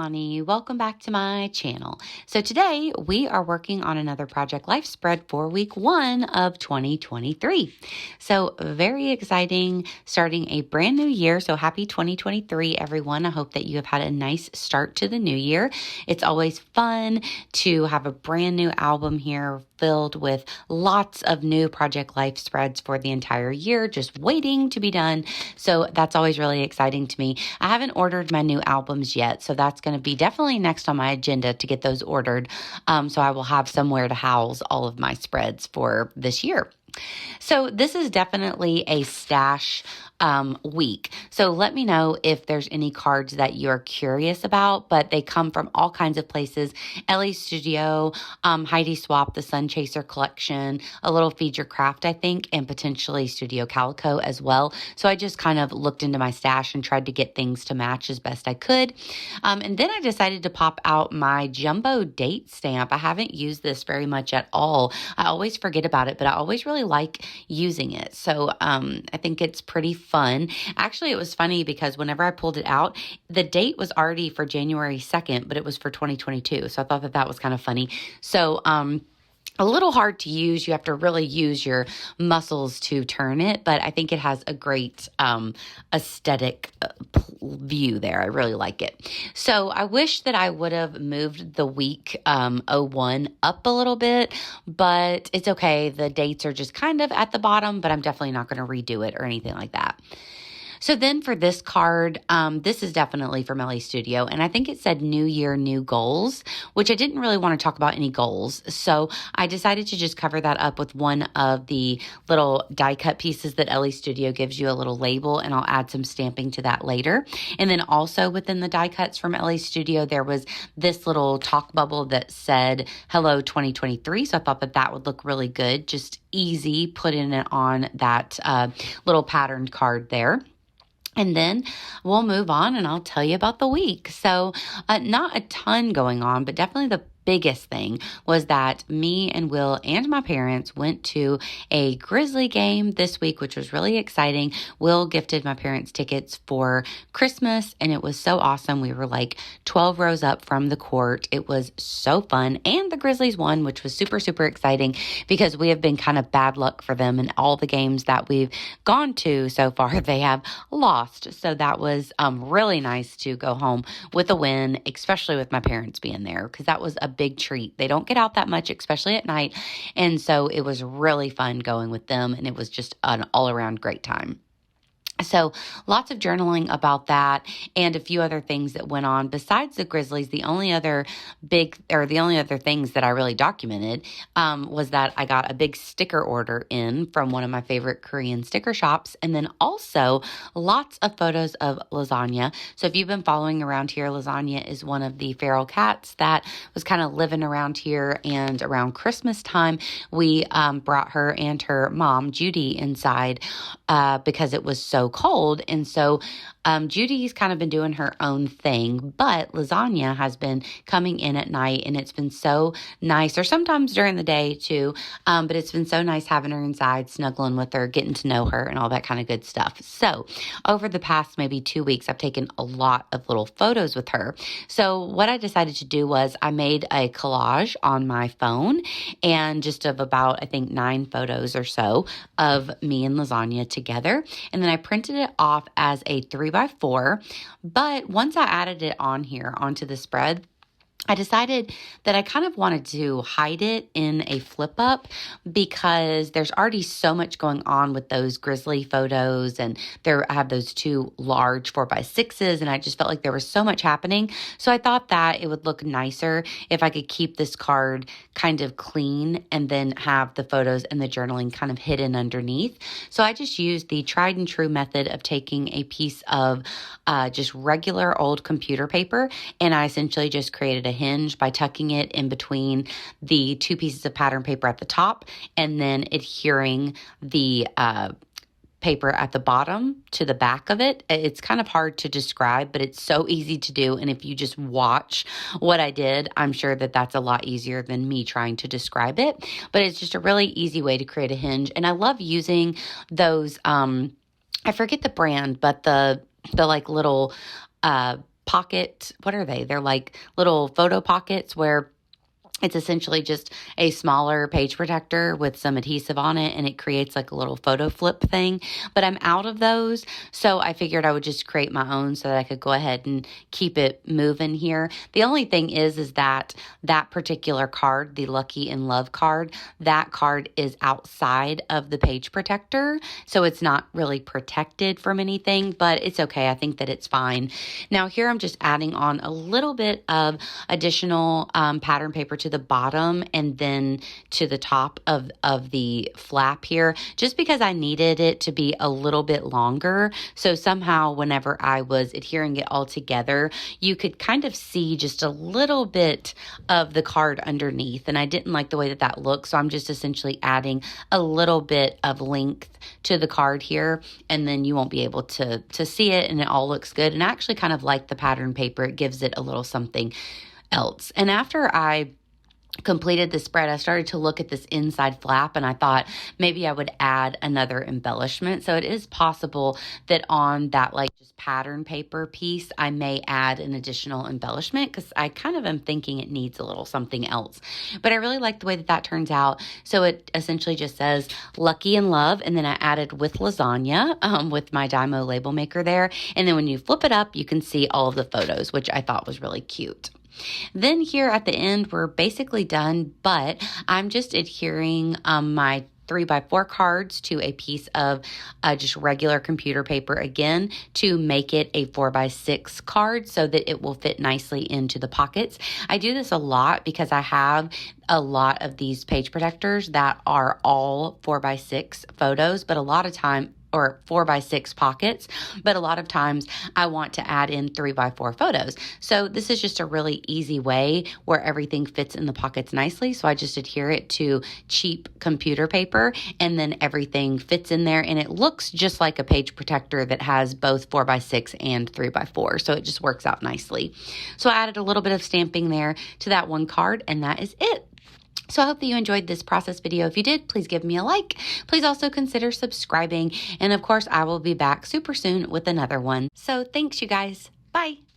Lonnie. Welcome back to my channel. So today we are working on another Project Life spread for week 1 of 2023. So very exciting, starting a brand new year. So happy 2023, everyone. I hope that you have had a nice start to the new year. It's always fun to have a brand new album here filled with lots of new Project Life spreads for the entire year, just waiting to be done. So that's always really exciting to me. I haven't ordered my new albums yet, so that's going to be definitely next on my agenda to get those ordered. So I will have somewhere to house all of my spreads for this year. So this is definitely a stash week. So let me know if there's any cards that you're curious about, but they come from all kinds of places. Ellie Studio, Heidi Swap, the Sun Chaser collection, a little Feed Your Craft, I think, and potentially Studio Calico as well. So I just kind of looked into my stash and tried to get things to match as best I could. And then I decided to pop out my jumbo date stamp. I haven't used this very much at all. I always forget about it, but I always really like using it. So I think it's pretty fun. Actually, it was funny because whenever I pulled it out, the date was already for January 2nd, but it was for 2022. So I thought that was kind of funny. So a little hard to use. You have to really use your muscles to turn it, but I think it has a great aesthetic view there. I really like it. So I wish that I would have moved the week 01 up a little bit, but it's okay. The dates are just kind of at the bottom, but I'm definitely not going to redo it or anything like that. So then for this card, this is definitely from Ellie Studio, and I think it said New Year, New Goals, which I didn't really want to talk about any goals. So I decided to just cover that up with one of the little die cut pieces that Ellie Studio gives you a little label, and I'll add some stamping to that later. And then also within the die cuts from Ellie Studio, there was this little talk bubble that said Hello 2023. So I thought that that would look really good, just easy putting it on that little patterned card there. And then we'll move on and I'll tell you about the week. So not a ton going on, but definitely the biggest thing was that me and Will and my parents went to a Grizzly game this week, which was really exciting. Will gifted my parents tickets for Christmas, and it was so awesome. We were like 12 rows up from the court. It was so fun. And the Grizzlies won, which was super, super exciting because we have been kind of bad luck for them in all the games that we've gone to so far. They have lost. So that was really nice to go home with a win, especially with my parents being there, because that was a big treat. They don't get out that much, especially at night. And so it was really fun going with them, and it was just an all-around great time. So lots of journaling about that and a few other things that went on. Besides the Grizzlies, the only other things that I really documented was that I got a big sticker order in from one of my favorite Korean sticker shops, and then also lots of photos of Lasagna. So if you've been following around here, Lasagna is one of the feral cats that was kind of living around here, and around Christmas time, we brought her and her mom, Judy, inside because it was so cold. And so Judy's kind of been doing her own thing, but Lasagna has been coming in at night, and it's been so nice, or sometimes during the day too, but it's been so nice having her inside, snuggling with her, getting to know her, and all that kind of good stuff. So over the past maybe 2 weeks, I've taken a lot of little photos with her. So what I decided to do was I made a collage on my phone, and just of about, I think, 9 photos or so of me and Lasagna together. And then I printed it off as a 3x4. But once I added it on here onto the spread, I decided that I kind of wanted to hide it in a flip up because there's already so much going on with those Grizzly photos, and I have those 2 large 4x6s, and I just felt like there was so much happening. So I thought that it would look nicer if I could keep this card kind of clean and then have the photos and the journaling kind of hidden underneath. So I just used the tried and true method of taking a piece of just regular old computer paper, and I essentially just created a hinge by tucking it in between the 2 pieces of pattern paper at the top, and then adhering the paper at the bottom to the back of it. It's kind of hard to describe, but it's so easy to do. And if you just watch what I did, I'm sure that that's a lot easier than me trying to describe it. But it's just a really easy way to create a hinge. And I love using those, I forget the brand, but the like little pocket, what are they? They're like little photo pockets where it's essentially just a smaller page protector with some adhesive on it, and it creates like a little photo flip thing. But I'm out of those, so I figured I would just create my own so that I could go ahead and keep it moving here. The only thing is that particular card, the Lucky in Love card, that card is outside of the page protector, so it's not really protected from anything, but it's okay. I think that it's fine. Now here I'm just adding on a little bit of additional pattern paper to the bottom and then to the top of the flap here, just because I needed it to be a little bit longer. So somehow whenever I was adhering it all together, you could kind of see just a little bit of the card underneath. And I didn't like the way that looks. So I'm just essentially adding a little bit of length to the card here, and then you won't be able to see it, and it all looks good. And I actually kind of like the pattern paper. It gives it a little something else. And after I completed the spread, I started to look at this inside flap, and I thought maybe I would add another embellishment. So it is possible that on that like just pattern paper piece, I may add an additional embellishment, because I kind of am thinking it needs a little something else. But I really like the way that turns out. So it essentially just says Lucky in Love, and then I added with lasagna with my Dymo label maker there. And then when you flip it up, you can see all of the photos, which I thought was really cute. Then here at the end, we're basically done, but I'm just adhering my 3x4 cards to a piece of just regular computer paper again to make it a 4x6 card so that it will fit nicely into the pockets. I do this a lot because I have a lot of these page protectors that are all 4x6 photos, but a lot of time, or 4x6 pockets, but a lot of times I want to add in 3x4 photos. So this is just a really easy way where everything fits in the pockets nicely. So I just adhere it to cheap computer paper, and then everything fits in there, and it looks just like a page protector that has both 4x6 and 3x4. So it just works out nicely. So I added a little bit of stamping there to that one card, and that is it. So I hope that you enjoyed this process video. If you did, please give me a like. Please also consider subscribing. And of course, I will be back super soon with another one. So thanks, you guys. Bye.